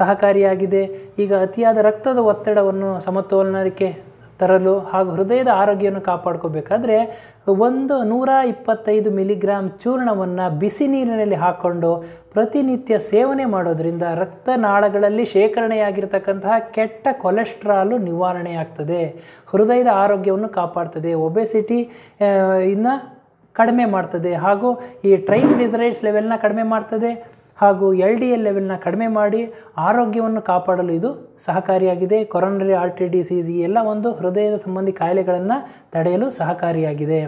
ಸಹಕಾರಿಯಾಗಿದೆ. ಈಗ ಅತಿಯಾದ ರಕ್ತದ ಒತ್ತಡವನ್ನು ಸಮತೋಲನಕ್ಕೆ ತರಲು ಹಾಗೂ ಹೃದಯದ ಆರೋಗ್ಯವನ್ನು ಕಾಪಾಡ್ಕೋಬೇಕಾದ್ರೆ 125 ಮಿಲಿಗ್ರಾಮ್ ಚೂರ್ಣವನ್ನು ಬಿಸಿ ನೀರಿನಲ್ಲಿ ಹಾಕ್ಕೊಂಡು ಪ್ರತಿನಿತ್ಯ ಸೇವನೆ ಮಾಡೋದರಿಂದ ರಕ್ತನಾಳಗಳಲ್ಲಿ ಶೇಖರಣೆಯಾಗಿರ್ತಕ್ಕಂತಹ ಕೆಟ್ಟ ಕೊಲೆಸ್ಟ್ರಾಲು ನಿವಾರಣೆ ಆಗ್ತದೆ, ಹೃದಯದ ಆರೋಗ್ಯವನ್ನು ಕಾಪಾಡ್ತದೆ, ಒಬೆಸಿಟಿ ಇನ್ನು ಕಡಿಮೆ ಮಾಡ್ತದೆ ಹಾಗೂ ಈ ಟ್ರೈಗ್ಲಿಸರೈಡ್ಸ್ ಲೆವೆಲ್ನ ಕಡಿಮೆ ಮಾಡ್ತದೆ ಹಾಗೂ LDL ಲೆವೆಲ್ನ ಕಡಿಮೆ ಮಾಡಿ ಆರೋಗ್ಯವನ್ನು ಕಾಪಾಡಲು ಇದು ಸಹಕಾರಿಯಾಗಿದೆ. ಕೊರೊನರಿ ಆರ್ಟರಿ ಡಿಸೀಸ್ ಈ ಎಲ್ಲ ಒಂದು ಹೃದಯದ ಸಂಬಂಧಿ ಕಾಯಿಲೆಗಳನ್ನು ತಡೆಯಲು ಸಹಕಾರಿಯಾಗಿದೆ.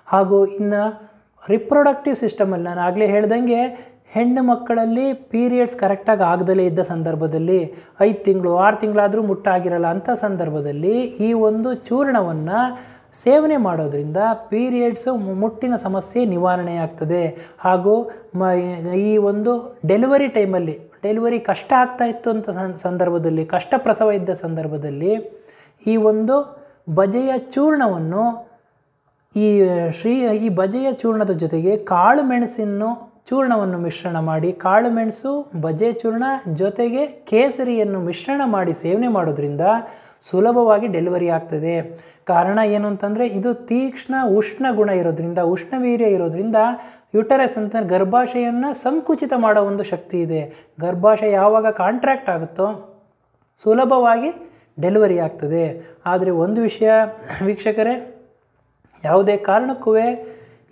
ಹಾಗೂ ಇನ್ನು ರಿಪ್ರೊಡಕ್ಟಿವ್ ಸಿಸ್ಟಮಲ್ಲಿ ನಾನು ಆಗಲೇ ಹೇಳ್ದಂಗೆ ಹೆಣ್ಣು ಮಕ್ಕಳಲ್ಲಿ ಪೀರಿಯಡ್ಸ್ ಕರೆಕ್ಟಾಗಿ ಆಗದಲೇ ಇದ್ದ ಸಂದರ್ಭದಲ್ಲಿ 5 ತಿಂಗಳು 6 ತಿಂಗಳಾದರೂ ಮುಟ್ಟಾಗಿರಲ್ಲ, ಅಂಥ ಸಂದರ್ಭದಲ್ಲಿ ಈ ಒಂದು ಚೂರ್ಣವನ್ನು ಸೇವನೆ ಮಾಡೋದ್ರಿಂದ ಪೀರಿಯಡ್ಸು ಮುಟ್ಟಿನ ಸಮಸ್ಯೆ ನಿವಾರಣೆ ಆಗ್ತದೆ. ಹಾಗೂ ಈ ಒಂದು ಡೆಲಿವರಿ ಟೈಮಲ್ಲಿ ಡೆಲಿವರಿ ಕಷ್ಟ ಆಗ್ತಾ ಇತ್ತು ಅಂತ ಸಂದರ್ಭದಲ್ಲಿ, ಕಷ್ಟ ಪ್ರಸವ ಇದ್ದ ಸಂದರ್ಭದಲ್ಲಿ ಈ ಒಂದು ಬಜೆಯ ಚೂರ್ಣವನ್ನು ಈ ಬಜೆಯ ಚೂರ್ಣದ ಜೊತೆಗೆ ಕಾಳು ಮೆಣಸಿನ ಚೂರ್ಣವನ್ನು ಮಿಶ್ರಣ ಮಾಡಿ, ಕಾಳು ಮೆಣಸು ಬಜೆ ಚೂರ್ಣ ಜೊತೆಗೆ ಕೇಸರಿಯನ್ನು ಮಿಶ್ರಣ ಮಾಡಿ ಸೇವನೆ ಮಾಡೋದ್ರಿಂದ ಸುಲಭವಾಗಿ ಡೆಲಿವರಿ ಆಗ್ತದೆ. ಕಾರಣ ಏನು ಅಂತಂದರೆ ಇದು ತೀಕ್ಷ್ಣ ಉಷ್ಣ ಗುಣ ಇರೋದ್ರಿಂದ, ಉಷ್ಣವೀರ್ಯ ಇರೋದ್ರಿಂದ ಯುಟರಸ್ ಅಂತ ಗರ್ಭಾಶಯನ್ನು ಸಂಕುಚಿತ ಮಾಡೋ ಒಂದು ಶಕ್ತಿ ಇದೆ. ಗರ್ಭಾಶಯ ಯಾವಾಗ ಕಾಂಟ್ರಾಕ್ಟ್ ಆಗುತ್ತೋ ಸುಲಭವಾಗಿ ಡೆಲಿವರಿ ಆಗ್ತದೆ. ಆದರೆ ಒಂದು ವಿಷಯ ವೀಕ್ಷಕರೇ, ಯಾವುದೇ ಕಾರಣಕ್ಕೂ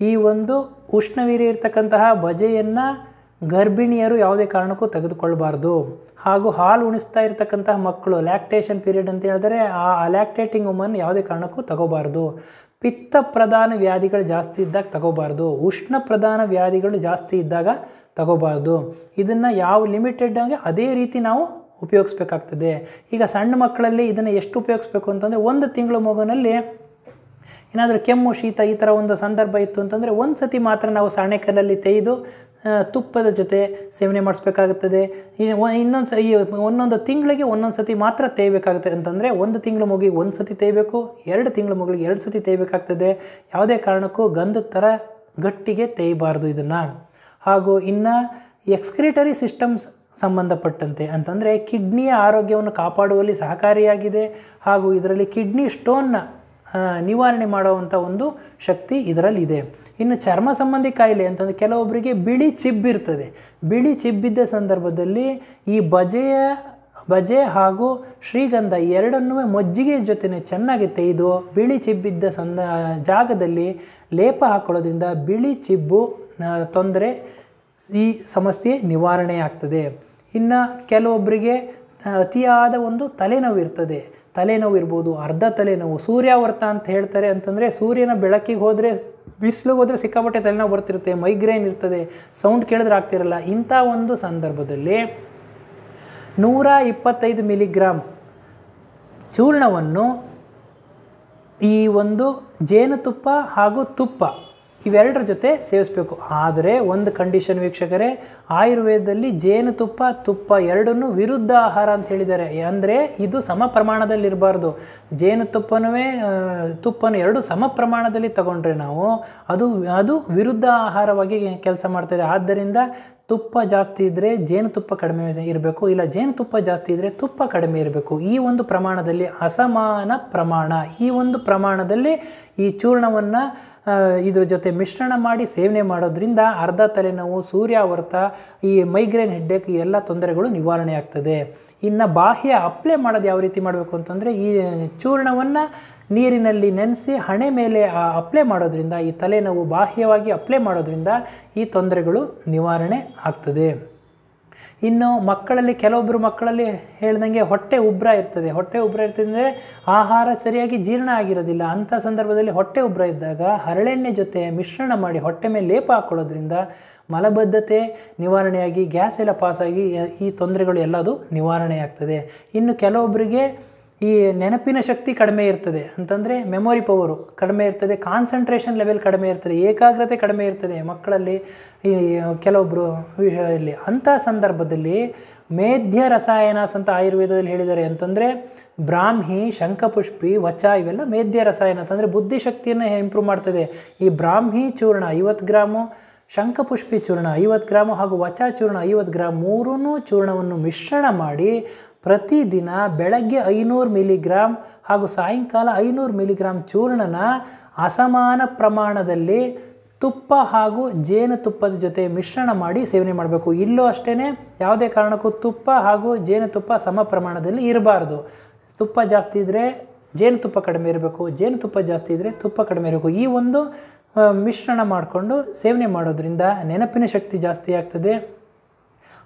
ಈ ಒಂದು ಉಷ್ಣವೀರ್ಯ ಇರ್ತಕ್ಕಂತಹ ಬಜೆಯನ್ನು ಗರ್ಭಿಣಿಯರು ಯಾವುದೇ ಕಾರಣಕ್ಕೂ ತೆಗೆದುಕೊಳ್ಬಾರ್ದು. ಹಾಗೂ ಹಾಲು ಉಣಿಸ್ತಾ ಇರ್ತಕ್ಕಂತಹ ಮಕ್ಕಳು ಲ್ಯಾಕ್ಟೇಷನ್ ಪೀರಿಯಡ್ ಅಂತ ಹೇಳಿದ್ರೆ ಆ ಲ್ಯಾಕ್ಟೇಟಿಂಗ್ ವುಮನ್ ಯಾವುದೇ ಕಾರಣಕ್ಕೂ ತಗೋಬಾರ್ದು. ಪಿತ್ತ ಪ್ರಧಾನ ವ್ಯಾಧಿಗಳು ಜಾಸ್ತಿ ಇದ್ದಾಗ ತಗೋಬಾರ್ದು, ಉಷ್ಣ ಪ್ರಧಾನ ವ್ಯಾಧಿಗಳು ಜಾಸ್ತಿ ಇದ್ದಾಗ ತಗೋಬಾರ್ದು. ಇದನ್ನು ಯಾವ ಲಿಮಿಟೆಡ್ ಆಗಿ ಅದೇ ರೀತಿ ನಾವು ಉಪಯೋಗಿಸ್ಬೇಕಾಗ್ತದೆ. ಈಗ ಸಣ್ಣ ಮಕ್ಕಳಲ್ಲಿ ಇದನ್ನು ಎಷ್ಟು ಉಪಯೋಗಿಸ್ಬೇಕು ಅಂತಂದರೆ 1 ತಿಂಗಳ ಮಗುವಿನಲ್ಲಿ ಏನಾದರೂ ಕೆಮ್ಮು ಶೀತ ಈ ಥರ ಒಂದು ಸಂದರ್ಭ ಇತ್ತು ಅಂತಂದರೆ ಒಂದು ಸತಿ ಮಾತ್ರ ನಾವು ಸಾಣೆಕಲ್ಲಲ್ಲಿ ತೇಯ್ದು ತುಪ್ಪದ ಜೊತೆ ಸೇವನೆ ಮಾಡಿಸ್ಬೇಕಾಗುತ್ತದೆ. ಒಂದೊಂದು ತಿಂಗಳಿಗೆ ಒಂದೊಂದು ಸತಿ ಮಾತ್ರ ತೇಯಬೇಕಾಗುತ್ತೆ ಅಂತಂದರೆ 1 ತಿಂಗಳ ಮಗುವಿಗೆ 1 ಸತಿ ತೇಯಬೇಕು, 2 ತಿಂಗಳ ಮಗುವಿಗೆ 2 ಸತಿ ತೇಯಬೇಕಾಗ್ತದೆ. ಯಾವುದೇ ಕಾರಣಕ್ಕೂ ಗಂಧದ ಥರ ಗಟ್ಟಿಗೆ ತೇಯಬಾರ್ದು ಇದನ್ನು. ಹಾಗೂ ಇನ್ನು ಎಕ್ಸ್ಕ್ರಿಟರಿ ಸಿಸ್ಟಮ್ಸ್ ಸಂಬಂಧಪಟ್ಟಂತೆ ಅಂತಂದರೆ ಕಿಡ್ನಿಯ ಆರೋಗ್ಯವನ್ನು ಕಾಪಾಡುವಲ್ಲಿ ಸಹಕಾರಿಯಾಗಿದೆ ಹಾಗೂ ಇದರಲ್ಲಿ ಕಿಡ್ನಿ ಸ್ಟೋನ್ನ ನಿವಾರಣೆ ಮಾಡುವಂಥ ಒಂದು ಶಕ್ತಿ ಇದರಲ್ಲಿ ಇದೆ. ಇನ್ನು ಚರ್ಮ ಸಂಬಂಧಿ ಕಾಯಿಲೆ ಅಂತಂದರೆ ಕೆಲವೊಬ್ಬರಿಗೆ ಬಿಳಿ ಚಿಬ್ಬಿರ್ತದೆ. ಬಿಳಿ ಚಿಬ್ಬಿದ್ದ ಸಂದರ್ಭದಲ್ಲಿ ಈ ಬಜೆ ಹಾಗೂ ಶ್ರೀಗಂಧ ಎರಡನ್ನೂ ಮಜ್ಜಿಗೆ ಜೊತೆ ಚೆನ್ನಾಗಿ ತೆಗೆದು ಬಿಳಿ ಚಿಬ್ಬಿದ್ದ ಜಾಗದಲ್ಲಿ ಲೇಪ ಹಾಕೊಳ್ಳೋದ್ರಿಂದ ಬಿಳಿ ಚಿಬ್ಬು ತೊಂದರೆ ಈ ಸಮಸ್ಯೆ ನಿವಾರಣೆ ಆಗ್ತದೆ. ಇನ್ನು ಕೆಲವೊಬ್ಬರಿಗೆ ಅತಿಯಾದ ಒಂದು ತಲೆನೋವು ಇರ್ತದೆ. ತಲೆನೋವು ಇರ್ಬೋದು, ಅರ್ಧ ತಲೆನೋವು, ಸೂರ್ಯಾವರ್ತ ಅಂತ ಹೇಳ್ತಾರೆ. ಅಂತಂದರೆ ಸೂರ್ಯನ ಬೆಳಕಿಗೆ ಹೋದರೆ, ಬಿಸಿಲಿಗೆ ಹೋದರೆ ಸಿಕ್ಕಾಪಟ್ಟೆ ತಲೆನೋವು ಬರ್ತಿರುತ್ತೆ, ಮೈಗ್ರೇನ್ ಇರ್ತದೆ, ಸೌಂಡ್ ಕೇಳಿದ್ರೆ ಆಗ್ತಿರಲ್ಲ. ಇಂಥ ಒಂದು ಸಂದರ್ಭದಲ್ಲಿ 125 ಮಿಲಿಗ್ರಾಮ್ ಚೂರ್ಣವನ್ನು ಈ ಒಂದು ಜೇನುತುಪ್ಪ ಹಾಗೂ ತುಪ್ಪ ಇವೆರಡರ ಜೊತೆ ಸೇವಿಸಬೇಕು. ಆದರೆ ಒಂದು ಕಂಡೀಷನ್ ವೀಕ್ಷಕರೇ, ಆಯುರ್ವೇದದಲ್ಲಿ ಜೇನುತುಪ್ಪ ತುಪ್ಪ ಎರಡನ್ನೂ ವಿರುದ್ಧ ಆಹಾರ ಅಂತ ಹೇಳಿದ್ದಾರೆ. ಅಂದರೆ ಇದು ಸಮ ಪ್ರಮಾಣದಲ್ಲಿರಬಾರ್ದು. ತುಪ್ಪನೂ ಎರಡು ಸಮ ಪ್ರಮಾಣದಲ್ಲಿ ತಗೊಂಡ್ರೆ ನಾವು ಅದು ವಿರುದ್ಧ ಆಹಾರವಾಗಿ ಕೆಲಸ ಮಾಡ್ತದೆ. ಆದ್ದರಿಂದ ತುಪ್ಪ ಜಾಸ್ತಿ ಇದ್ದರೆ ಜೇನುತುಪ್ಪ ಕಡಿಮೆ ಇರಬೇಕು, ಇಲ್ಲ ಜೇನುತುಪ್ಪ ಜಾಸ್ತಿ ಇದ್ದರೆ ತುಪ್ಪ ಕಡಿಮೆ ಇರಬೇಕು. ಈ ಒಂದು ಪ್ರಮಾಣದಲ್ಲಿ ಅಸಮಾನ ಪ್ರಮಾಣ, ಈ ಒಂದು ಪ್ರಮಾಣದಲ್ಲಿ ಈ ಚೂರ್ಣವನ್ನು ಇದ್ರ ಜೊತೆ ಮಿಶ್ರಣ ಮಾಡಿ ಸೇವನೆ ಮಾಡೋದ್ರಿಂದ ಅರ್ಧ ತಲೆನೋವು, ಸೂರ್ಯಾವರ್ತ, ಈ ಮೈಗ್ರೇನ್ ಹೆಡ್ಡೇಕ್ ಎಲ್ಲ ತೊಂದರೆಗಳು ನಿವಾರಣೆ ಆಗ್ತದೆ. ಇನ್ನು ಬಾಹ್ಯ ಅಪ್ಲೈ ಮಾಡೋದು ಯಾವ ರೀತಿ ಮಾಡಬೇಕು ಅಂತಂದರೆ, ಈ ಚೂರ್ಣವನ್ನು ನೀರಿನಲ್ಲಿ ನೆನೆಸಿ ಹಣೆ ಮೇಲೆ ಅಪ್ಲೈ ಮಾಡೋದ್ರಿಂದ, ಈ ತಲೆನೋವು ಬಾಹ್ಯವಾಗಿ ಅಪ್ಲೈ ಮಾಡೋದ್ರಿಂದ ಈ ತೊಂದರೆಗಳು ನಿವಾರಣೆ ಆಗ್ತದೆ. ಇನ್ನು ಮಕ್ಕಳಲ್ಲಿ ಕೆಲವೊಬ್ಬರು ಮಕ್ಕಳಲ್ಲಿ ಹೇಳ್ದಂಗೆ ಹೊಟ್ಟೆ ಉಬ್ರ ಇರ್ತದೆ. ಹೊಟ್ಟೆ ಉಬ್ರ ಇರ್ತದೆ ಆಹಾರ ಸರಿಯಾಗಿ ಜೀರ್ಣ ಆಗಿರೋದಿಲ್ಲ. ಅಂಥ ಸಂದರ್ಭದಲ್ಲಿ ಹೊಟ್ಟೆ ಉಬ್ರ ಇದ್ದಾಗ ಹರಳೆಣ್ಣೆ ಜೊತೆ ಮಿಶ್ರಣ ಮಾಡಿ ಹೊಟ್ಟೆ ಮೇಲೆ ಲೇಪ ಹಾಕ್ಕೊಳ್ಳೋದ್ರಿಂದ ಮಲಬದ್ಧತೆ ನಿವಾರಣೆಯಾಗಿ ಗ್ಯಾಸ್ ಎಲ್ಲ ಪಾಸಾಗಿ ಈ ತೊಂದರೆಗಳು ಎಲ್ಲದು ನಿವಾರಣೆ ಆಗ್ತದೆ. ಇನ್ನು ಕೆಲವೊಬ್ಬರಿಗೆ ಈ ನೆನಪಿನ ಶಕ್ತಿ ಕಡಿಮೆ ಇರ್ತದೆ. ಅಂತಂದರೆ ಮೆಮೊರಿ ಪವರು ಕಡಿಮೆ ಇರ್ತದೆ, ಕಾನ್ಸಂಟ್ರೇಷನ್ ಲೆವೆಲ್ ಕಡಿಮೆ ಇರ್ತದೆ, ಏಕಾಗ್ರತೆ ಕಡಿಮೆ ಇರ್ತದೆ ಮಕ್ಕಳಲ್ಲಿ ಈ ಕೆಲವೊಬ್ಬರು ವಿಷಯದಲ್ಲಿ. ಅಂಥ ಸಂದರ್ಭದಲ್ಲಿ ಮೇಧ್ಯ ರಸಾಯನಾಸ್ ಅಂತ ಆಯುರ್ವೇದದಲ್ಲಿ ಹೇಳಿದ್ದಾರೆ. ಅಂತಂದರೆ ಬ್ರಾಹ್ಮಿ, ಶಂಖಪುಷ್ಪಿ, ವಚ ಇವೆಲ್ಲ ಮೇಧ್ಯ ರಸಾಯನ ಅಂತಂದರೆ ಬುದ್ಧಿಶಕ್ತಿಯನ್ನು ಇಂಪ್ರೂವ್ ಮಾಡ್ತದೆ. ಈ ಬ್ರಾಹ್ಮಿ ಚೂರ್ಣ 50 ಗ್ರಾಮು, ಶಂಖಪುಷ್ಪಿ ಚೂರ್ಣ 50 ಗ್ರಾಮು ಹಾಗೂ ವಚ ಚೂರ್ಣ 50 ಗ್ರಾಮ್ ಮೂರೂ ಚೂರ್ಣವನ್ನು ಮಿಶ್ರಣ ಮಾಡಿ ಪ್ರತಿದಿನ ಬೆಳಗ್ಗೆ 500 ಮಿಲಿಗ್ರಾಮ್ ಹಾಗೂ ಸಾಯಂಕಾಲ 500 ಮಿಲಿಗ್ರಾಮ್ ಚೂರ್ಣನ ಅಸಮಾನ ಪ್ರಮಾಣದಲ್ಲಿ ತುಪ್ಪ ಹಾಗೂ ಜೇನುತುಪ್ಪದ ಜೊತೆ ಮಿಶ್ರಣ ಮಾಡಿ ಸೇವನೆ ಮಾಡಬೇಕು. ಇಲ್ಲೂ ಅಷ್ಟೇ ಯಾವುದೇ ಕಾರಣಕ್ಕೂ ತುಪ್ಪ ಹಾಗೂ ಜೇನುತುಪ್ಪ ಸಮ ಪ್ರಮಾಣದಲ್ಲಿ ಇರಬಾರ್ದು. ತುಪ್ಪ ಜಾಸ್ತಿ ಇದ್ದರೆ ಜೇನುತುಪ್ಪ ಕಡಿಮೆ ಇರಬೇಕು, ಜೇನುತುಪ್ಪ ಜಾಸ್ತಿ ಇದ್ದರೆ ತುಪ್ಪ ಕಡಿಮೆ ಇರಬೇಕು. ಈ ಒಂದು ಮಿಶ್ರಣ ಮಾಡಿಕೊಂಡು ಸೇವನೆ ಮಾಡೋದ್ರಿಂದ ನೆನಪಿನ ಶಕ್ತಿ ಜಾಸ್ತಿ ಆಗ್ತದೆ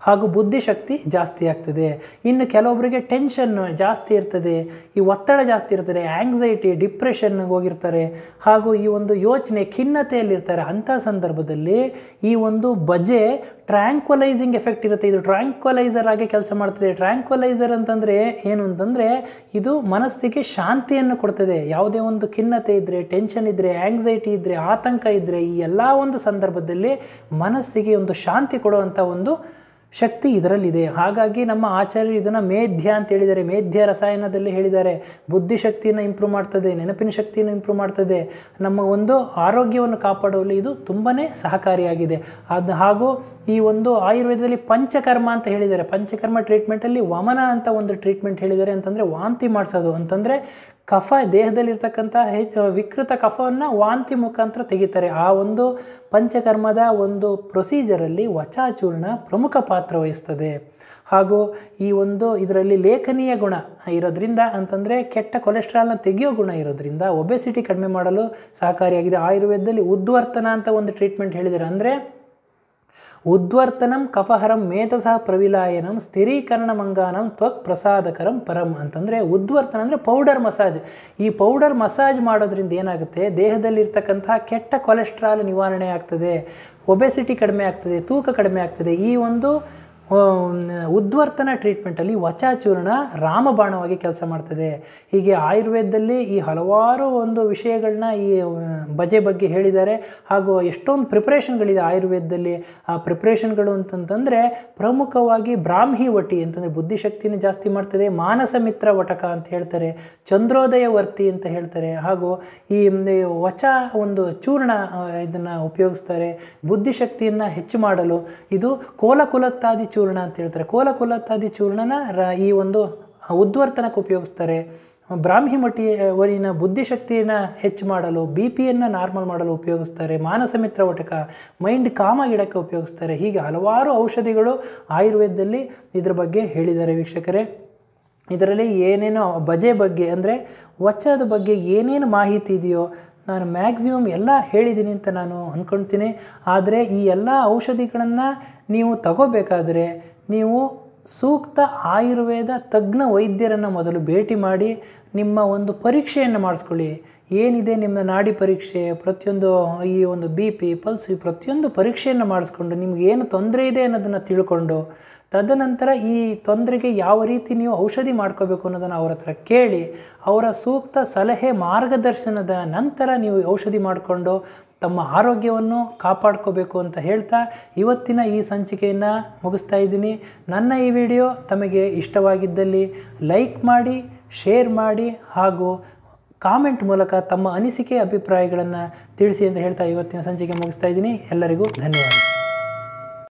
ಹಾಗೂ ಬುದ್ಧಿಶಕ್ತಿ ಜಾಸ್ತಿ ಆಗ್ತದೆ. ಇನ್ನು ಕೆಲವೊಬ್ಬರಿಗೆ ಟೆನ್ಷನ್ ಜಾಸ್ತಿ ಇರ್ತದೆ, ಈ ಒತ್ತಡ ಜಾಸ್ತಿ ಇರ್ತದೆ, ಆ್ಯಂಗ್ಸೈಟಿ, ಡಿಪ್ರೆಷನ್ಗೆ ಹೋಗಿರ್ತಾರೆ ಹಾಗೂ ಈ ಒಂದು ಯೋಚನೆ ಖಿನ್ನತೆಯಲ್ಲಿರ್ತಾರೆ. ಅಂಥ ಸಂದರ್ಭದಲ್ಲಿ ಈ ಒಂದು ಬಜೆ ಟ್ರ್ಯಾಂಕ್ವಲೈಸಿಂಗ್ ಎಫೆಕ್ಟ್ ಇರುತ್ತೆ. ಇದು ಟ್ರ್ಯಾಂಕ್ವಲೈಸರ್ ಆಗಿ ಕೆಲಸ ಮಾಡ್ತದೆ. ಟ್ರ್ಯಾಂಕ್ವಲೈಸರ್ ಅಂತಂದರೆ ಏನು ಅಂತಂದರೆ ಇದು ಮನಸ್ಸಿಗೆ ಶಾಂತಿಯನ್ನು ಕೊಡ್ತದೆ. ಯಾವುದೇ ಒಂದು ಖಿನ್ನತೆ ಇದ್ದರೆ, ಟೆನ್ಷನ್ ಇದ್ದರೆ, ಆ್ಯಂಗ್ಸೈಟಿ ಇದ್ದರೆ, ಆತಂಕ ಇದ್ದರೆ ಈ ಎಲ್ಲ ಒಂದು ಸಂದರ್ಭದಲ್ಲಿ ಮನಸ್ಸಿಗೆ ಒಂದು ಶಾಂತಿ ಕೊಡುವಂಥ ಒಂದು ಶಕ್ತಿ ಇದರಲ್ಲಿದೆ. ಹಾಗಾಗಿ ನಮ್ಮ ಆಚಾರ್ಯರು ಇದನ್ನು ಮೇಧ್ಯ ಅಂತ ಹೇಳಿದ್ದಾರೆ. ಮೇಧ್ಯ ರಸಾಯನದಲ್ಲಿ ಹೇಳಿದ್ದಾರೆ. ಬುದ್ಧಿಶಕ್ತಿಯನ್ನು ಇಂಪ್ರೂವ್ ಮಾಡ್ತದೆ, ನೆನಪಿನ ಶಕ್ತಿಯನ್ನು ಇಂಪ್ರೂವ್ ಮಾಡ್ತದೆ, ನಮ್ಮ ಒಂದು ಆರೋಗ್ಯವನ್ನು ಕಾಪಾಡುವಲ್ಲಿ ಇದು ತುಂಬಾ ಸಹಕಾರಿಯಾಗಿದೆ. ಹಾಗೂ ಈ ಒಂದು ಆಯುರ್ವೇದದಲ್ಲಿ ಪಂಚಕರ್ಮ ಅಂತ ಹೇಳಿದ್ದಾರೆ. ಪಂಚಕರ್ಮ ಟ್ರೀಟ್ಮೆಂಟಲ್ಲಿ ವಮನ ಅಂತ ಒಂದು ಟ್ರೀಟ್ಮೆಂಟ್ ಹೇಳಿದ್ದಾರೆ. ಅಂತಂದರೆ ವಾಂತಿ ಮಾಡಿಸೋದು. ಅಂತಂದರೆ ಕಫ ದೇಹದಲ್ಲಿರ್ತಕ್ಕಂಥ ವಿಕೃತ ಕಫವನ್ನು ವಾಂತಿ ಮುಖಾಂತರ ತೆಗಿತಾರೆ. ಆ ಒಂದು ಪಂಚಕರ್ಮದ ಒಂದು ಪ್ರೊಸೀಜರಲ್ಲಿ ವಚಾಚೂರ್ಣ ಪ್ರಮುಖ ಪಾತ್ರ ವಹಿಸ್ತದೆ. ಹಾಗೂ ಈ ಒಂದು ಇದರಲ್ಲಿ ಲೇಖನೀಯ ಗುಣ ಇರೋದ್ರಿಂದ, ಅಂತಂದರೆ ಕೆಟ್ಟ ಕೊಲೆಸ್ಟ್ರಾಲ್ನ ತೆಗೆಯೋ ಗುಣ ಇರೋದ್ರಿಂದ ಒಬೆಸಿಟಿ ಕಡಿಮೆ ಮಾಡಲು ಸಹಕಾರಿಯಾಗಿದೆ. ಆಯುರ್ವೇದದಲ್ಲಿ ಉದ್ವರ್ತನ ಅಂತ ಒಂದು ಟ್ರೀಟ್ಮೆಂಟ್ ಹೇಳಿದ್ದಾರೆ. ಅಂದರೆ ಉದ್ವರ್ತನಂ ಕಫಹರಂ ಮೇಧಸಃ ಪ್ರವಿಲಾಯನಂ ಸ್ಥಿರೀಕರಣ ಮಂಗಾನಂ ತ್ವಕ್ ಪ್ರಸಾದಕರಂ ಪರಂ. ಅಂತಂದರೆ ಉದ್ವರ್ತನ ಅಂದರೆ ಪೌಡರ್ ಮಸಾಜ್. ಈ ಪೌಡರ್ ಮಸಾಜ್ ಮಾಡೋದ್ರಿಂದ ಏನಾಗುತ್ತೆ, ದೇಹದಲ್ಲಿರ್ತಕ್ಕಂತಹ ಕೆಟ್ಟ ಕೊಲೆಸ್ಟ್ರಾಲ್ ನಿವಾರಣೆ ಆಗ್ತದೆ, ಒಬೆಸಿಟಿ ಕಡಿಮೆ ಆಗ್ತದೆ, ತೂಕ ಕಡಿಮೆ ಆಗ್ತದೆ. ಈ ಒಂದು ಉದ್ವರ್ತನ ಟ್ರೀಟ್ಮೆಂಟಲ್ಲಿ ವಚಾಚೂರ್ಣ ರಾಮಬಾಣವಾಗಿ ಕೆಲಸ ಮಾಡ್ತದೆ. ಹೀಗೆ ಆಯುರ್ವೇದದಲ್ಲಿ ಈ ಹಲವಾರು ಒಂದು ವಿಷಯಗಳನ್ನ ಈ ಬಜೆ ಬಗ್ಗೆ ಹೇಳಿದ್ದಾರೆ. ಹಾಗೂ ಎಷ್ಟೊಂದು ಪ್ರಿಪ್ರೇಷನ್ಗಳಿದೆ ಆಯುರ್ವೇದದಲ್ಲಿ. ಆ ಪ್ರಿಪ್ರೇಷನ್ಗಳು ಅಂತಂತಂದರೆ ಪ್ರಮುಖವಾಗಿ ಬ್ರಾಹ್ಮಿ ವಟಿ ಅಂತಂದರೆ ಬುದ್ಧಿಶಕ್ತಿನ ಜಾಸ್ತಿ ಮಾಡ್ತದೆ, ಮಾನಸ ಮಿತ್ರ ವಟಕ ಅಂತ ಹೇಳ್ತಾರೆ, ಚಂದ್ರೋದಯ ವರ್ತಿ ಅಂತ ಹೇಳ್ತಾರೆ. ಹಾಗೂ ಈ ವಚ ಒಂದು ಚೂರ್ಣ ಇದನ್ನು ಉಪಯೋಗಿಸ್ತಾರೆ ಬುದ್ಧಿಶಕ್ತಿಯನ್ನು ಹೆಚ್ಚು ಮಾಡಲು. ಇದು ಕೋಲಕುಲತ್ತಾದಿ ಚೂರ್ಣ ಚೂರ್ಣ ಅಂತ ಹೇಳ್ತಾರೆ. ಕೋಲಕುಲತ್ತಾದಿ ಚೂರ್ಣನ ಈ ಒಂದು ಉದ್ವರ್ತನಕ್ಕೆ ಉಪಯೋಗಿಸ್ತಾರೆ. ಬ್ರಾಹ್ಮಿ ಮಟ್ಟಿನ ಬುದ್ಧಿಶಕ್ತಿಯನ್ನು ಹೆಚ್ಚು ಮಾಡಲು, ಬಿ ಪಿಯನ್ನು ನಾರ್ಮಲ್ ಮಾಡಲು ಉಪಯೋಗಿಸ್ತಾರೆ. ಮಾನಸ ಮಿತ್ರ ಒಟಕ, ಮೈಂಡ್ ಕಾಮಾಗಿಡಕ್ಕೆ ಉಪಯೋಗಿಸ್ತಾರೆ. ಹೀಗೆ ಹಲವಾರು ಔಷಧಿಗಳು ಆಯುರ್ವೇದದಲ್ಲಿ ಇದ್ರ ಬಗ್ಗೆ ಹೇಳಿದ್ದಾರೆ ವೀಕ್ಷಕರೇ. ಇದರಲ್ಲಿ ಏನೇನೋ ಬಜೆ ಬಗ್ಗೆ ಅಂದರೆ ವಚದ ಬಗ್ಗೆ ಏನೇನು ಮಾಹಿತಿ ಇದೆಯೋ ನಾನು ಮ್ಯಾಕ್ಸಿಮಮ್ ಎಲ್ಲ ಹೇಳಿದ್ದೀನಿ ಅಂತ ನಾನು ಅಂದ್ಕೊಳ್ತೀನಿ. ಆದರೆ ಈ ಎಲ್ಲ ಔಷಧಿಗಳನ್ನು ನೀವು ತಗೋಬೇಕಾದ್ರೆ ನೀವು ಸೂಕ್ತ ಆಯುರ್ವೇದ ತಜ್ಞ ವೈದ್ಯರನ್ನು ಮೊದಲು ಭೇಟಿ ಮಾಡಿ ನಿಮ್ಮ ಒಂದು ಪರೀಕ್ಷೆಯನ್ನು ಮಾಡಿಸ್ಕೊಳ್ಳಿ. ಏನಿದೆ ನಿಮ್ಮ ನಾಡಿ ಪರೀಕ್ಷೆ, ಪ್ರತಿಯೊಂದು ಈ ಒಂದು ಬಿ ಪಿ, ಪಲ್ಸ್, ಪ್ರತಿಯೊಂದು ಪರೀಕ್ಷೆಯನ್ನು ಮಾಡಿಸ್ಕೊಂಡು ನಿಮಗೇನು ತೊಂದರೆ ಇದೆ ಅನ್ನೋದನ್ನು ತಿಳ್ಕೊಂಡು ತದನಂತರ ಈ ತೊಂದರೆಗೆ ಯಾವ ರೀತಿ ನೀವು ಔಷಧಿ ಮಾಡ್ಕೋಬೇಕು ಅನ್ನೋದನ್ನು ಅವ್ರ ಹತ್ರ ಕೇಳಿ ಅವರ ಸೂಕ್ತ ಸಲಹೆ ಮಾರ್ಗದರ್ಶನದ ನಂತರ ನೀವು ಔಷಧಿ ಮಾಡಿಕೊಂಡು ತಮ್ಮ ಆರೋಗ್ಯವನ್ನು ಕಾಪಾಡ್ಕೋಬೇಕು ಅಂತ ಹೇಳ್ತಾ ಇವತ್ತಿನ ಈ ಸಂಚಿಕೆಯನ್ನು ಮುಗಿಸ್ತಾ ಇದ್ದೀನಿ. ನನ್ನ ಈ ವಿಡಿಯೋ ತಮಗೆ ಇಷ್ಟವಾಗಿದ್ದಲ್ಲಿ ಲೈಕ್ ಮಾಡಿ, ಶೇರ್ ಮಾಡಿ ಹಾಗೂ ಕಾಮೆಂಟ್ ಮೂಲಕ ತಮ್ಮ ಅನಿಸಿಕೆ ಅಭಿಪ್ರಾಯಗಳನ್ನು ತಿಳಿಸಿ ಅಂತ ಹೇಳ್ತಾ ಇವತ್ತಿನ ಸಂಚಿಕೆ ಮುಗಿಸ್ತಾ ಇದ್ದೀನಿ. ಎಲ್ಲರಿಗೂ ಧನ್ಯವಾದ.